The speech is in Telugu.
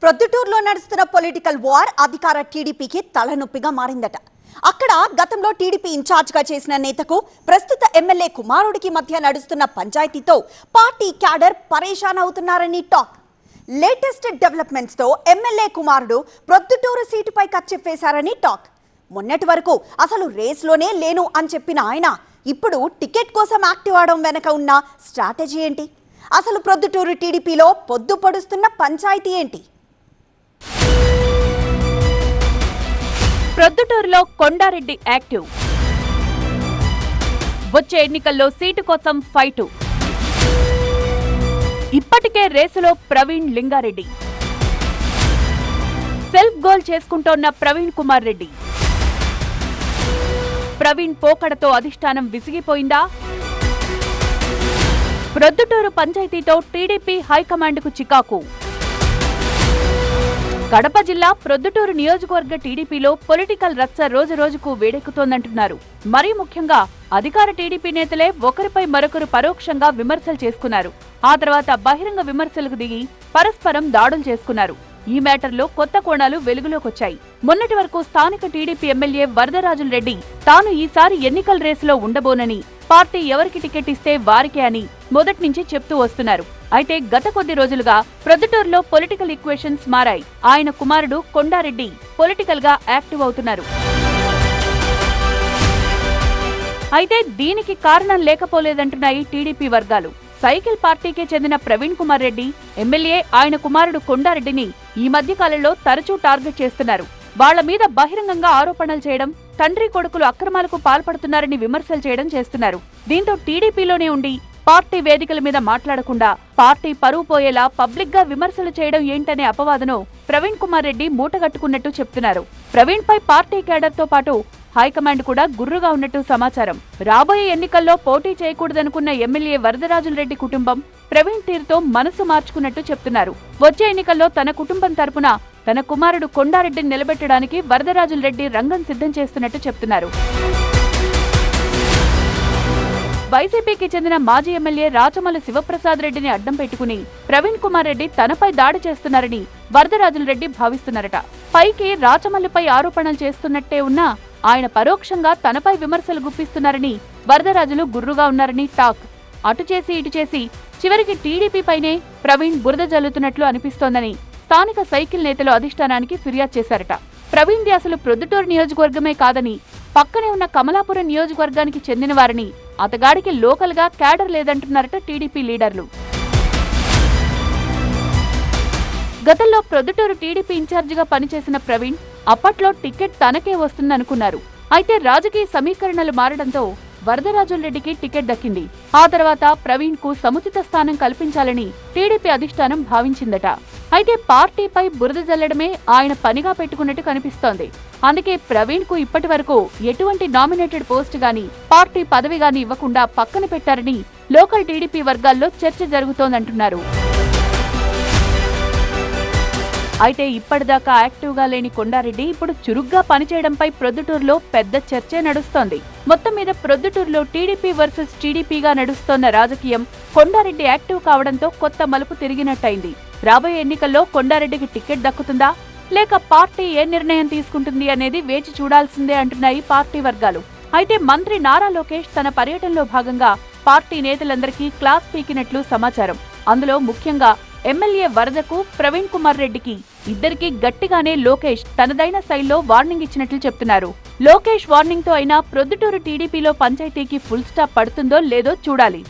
ప్రొద్దుటూరులో నడుస్తున్న పొలిటికల్ వార్ అధికార టీడీపీకి తలనొప్పిగా మారిందట. అక్కడ గతంలో టీడీపీ ఇన్ఛార్జ్గా చేసిన నేతకు ప్రస్తుత ఎమ్మెల్యే కుమారుడికి మధ్య నడుస్తున్న పంచాయతీతో పార్టీ క్యాడర్ పరేషాన్ అవుతున్నారని టాక్. లేటెస్ట్ డెవలప్మెంట్స్ తో ఎమ్మెల్యే కుమారుడు ప్రొద్దుటూరు సీటుపై కచ్చెప్పేశారని టాక్. మొన్నటి వరకు అసలు రేస్లోనే లేను అని చెప్పిన ఆయన ఇప్పుడు టికెట్ కోసం యాక్టివ్ అవడం వెనక ఉన్న స్ట్రాటజీ ఏంటి? అసలు ప్రొద్దుటూరు టీడీపీలో పొద్దు పొడుస్తున్న పంచాయతీ ఏంటి? ప్రొద్దుటూరులో కొండారెడ్డి యాక్టివ్. వచ్చే ఎన్నికల్లో సీటు కోసం ఫైటు. ఇప్పటికే రేసులో ప్రవీణ్ లింగారెడ్డి. సెల్ఫ్ గోల్ చేసుకుంటోన్న ప్రవీణ్ కుమార్ రెడ్డి. ప్రవీణ్ పోకడతో అధిష్టానం విసిగిపోయిందా? ప్రొద్దుటూరు పంచాయతీతో టీడీపీ హైకమాండ్కు చికాకు. కడప జిల్లా ప్రొద్దుటూరు నియోజకవర్గ టీడీపీలో పొలిటికల్ రచ్చ రోజురోజుకు వేడెక్కుతోందంటున్నారు. మరీ ముఖ్యంగా అధికార టీడీపీ నేతలే ఒకరిపై మరొకరు పరోక్షంగా విమర్శలు చేసుకున్నారు. ఆ తర్వాత బహిరంగ విమర్శలకు దిగి పరస్పరం దాడులు చేసుకున్నారు. ఈ మ్యాటర్లో కొత్త కోణాలు వెలుగులోకొచ్చాయి. మొన్నటి వరకు స్థానిక టీడీపీ ఎమ్మెల్యే వరదరాజుల రెడ్డి తాను ఈసారి ఎన్నికల రేసులో ఉండబోనని, పార్టీ ఎవరికి టికెట్ ఇస్తే వారికే అని మొదటి నుంచి చెప్తూ వస్తున్నారు. అయితే గత కొద్ది రోజులుగా ప్రొద్దుటూరులో పొలిటికల్ ఈక్వేషన్స్ మారాయి. ఆయన కుమారుడు కొండారెడ్డి పొలిటికల్ గా యాక్టివ్ అవుతున్నారు. అయితే దీనికి కారణం లేకపోలేదంటున్నాయి టీడీపీ వర్గాలు. సైకిల్ పార్టీకే చెందిన ప్రవీణ్ కుమార్ రెడ్డి ఎమ్మెల్యే ఆయన కుమారుడు కొండారెడ్డిని ఈ మధ్య కాలంలో తరచూ టార్గెట్ చేస్తున్నారు. వాళ్ల మీద బహిరంగంగా ఆరోపణలు చేయడం, తండ్రి కొడుకులు అక్రమాలకు పాల్పడుతున్నారని విమర్శలు చేయడం చేస్తున్నారు. దీంతో టీడీపీలోనే ఉండి పార్టీ వేదికల మీద మాట్లాడకుండా పార్టీ పరువు పోయేలా పబ్లిక్ గా విమర్శలు చేయడం ఏంటనే అపవాదను ప్రవీణ్ కుమార్ రెడ్డి మూటగట్టుకున్నట్టు చెప్తున్నారు. ప్రవీణ్ పై పార్టీ కేడర్ తో పాటు హైకమాండ్ కూడా గుర్రుగా ఉన్నట్టు సమాచారం. రాబోయే ఎన్నికల్లో పోటీ చేయకూడదనుకున్న ఎమ్మెల్యే వరదరాజుల రెడ్డి కుటుంబం ప్రవీణ్ తీరుతో మనసు మార్చుకున్నట్టు చెప్తున్నారు. వచ్చే ఎన్నికల్లో తన కుటుంబం తరపున తన కుమారుడు కొండారెడ్డిని నిలబెట్టడానికి వరదరాజుల రెడ్డి రంగం సిద్ధం చేస్తున్నట్టు చెప్తున్నారు. వైసీపీకి చెందిన మాజీ ఎమ్మెల్యే రాచమల్లి శివప్రసాద్ రెడ్డిని అడ్డం పెట్టుకుని ప్రవీణ్ కుమార్ రెడ్డి తనపై దాడి చేస్తున్నారని వరదరాజుల రెడ్డి భావిస్తున్నారట. పైకి రాచమల్లిపై ఆరోపణలు చేస్తున్నట్టే ఉన్నా ఆయన పరోక్షంగా తనపై విమర్శలు గుప్పిస్తున్నారని వరదరాజులు గుర్రుగా ఉన్నారని టాక్. అటు చేసి ఇటు చేసి చివరికి టీడీపీ పైనే ప్రవీణ్ బురద జల్లుతున్నట్లు అనిపిస్తోందని స్థానిక సైకిల్ నేతలు అధిష్టానానికి ఫిర్యాదు చేశారట. ప్రవీణ్ది అసలు ప్రొద్దుటూరు నియోజకవర్గమే కాదని, పక్కనే ఉన్న కమలాపురం నియోజకవర్గానికి చెందిన వారిని, అతగాడికి లోకల్ గా క్యాడర్ లేదంటున్నారట టీడీపీ లీడర్లు. గతంలో ప్రొద్దుటూరు టీడీపీ ఇన్ఛార్జిగా పనిచేసిన ప్రవీణ్ అప్పట్లో టికెట్ తనకే వస్తుందనుకున్నారు. అయితే రాజకీయ సమీకరణలు మారడంతో వరదరాజుల రెడ్డికి టికెట్ దక్కింది. ఆ తర్వాత ప్రవీణ్ కు సముచిత స్థానం కల్పించాలని టీడీపీ అధిష్టానం భావించిందట. అయితే పార్టీపై బురద జల్లడమే ఆయన పనిగా పెట్టుకున్నట్టు కనిపిస్తోంది. అందుకే ప్రవీణ్ కు ఇప్పటి వరకు ఎటువంటి నామినేటెడ్ పోస్ట్ గాని, పార్టీ పదవి గాని ఇవ్వకుండా పక్కన పెట్టారని లోకల్ టీడీపీ వర్గాల్లో చర్చ జరుగుతోందంటున్నారు. అయితే ఇప్పటిదాకా యాక్టివ్ గా లేని కొండారెడ్డి ఇప్పుడు చురుగ్గా పనిచేయడంపై ప్రొద్దుటూరులో పెద్ద చర్చే నడుస్తోంది. మొత్తం మీద ప్రొద్దుటూరులో టీడీపీ వర్సెస్ టీడీపీగా నడుస్తోన్న రాజకీయం కొండారెడ్డి యాక్టివ్ కావడంతో కొత్త మలుపు తిరిగినట్టయింది. రాబోయే ఎన్నికల్లో కొండారెడ్డికి టికెట్ దక్కుతుందా, లేక పార్టీ ఏ నిర్ణయం తీసుకుంటుంది అనేది వేచి చూడాల్సిందే అంటున్నాయి పార్టీ వర్గాలు. అయితే మంత్రి నారా లోకేష్ తన పర్యటనలో భాగంగా పార్టీ నేతలందరికీ క్లాస్ పీకినట్లు సమాచారం. అందులో ముఖ్యంగా ఎమ్మెల్యే వరదకు, ప్రవీణ్ కుమార్ రెడ్డికి ఇద్దరికీ గట్టిగానే లోకేష్ తనదైన శైలిలో వార్నింగ్ ఇచ్చినట్లు చెప్తున్నారు. లోకేష్ వార్నింగ్ తో అయినా ప్రొద్దుటూరు టీడీపీలో పంచాయతీకి ఫుల్ స్టాప్ పడుతుందో లేదో చూడాలి.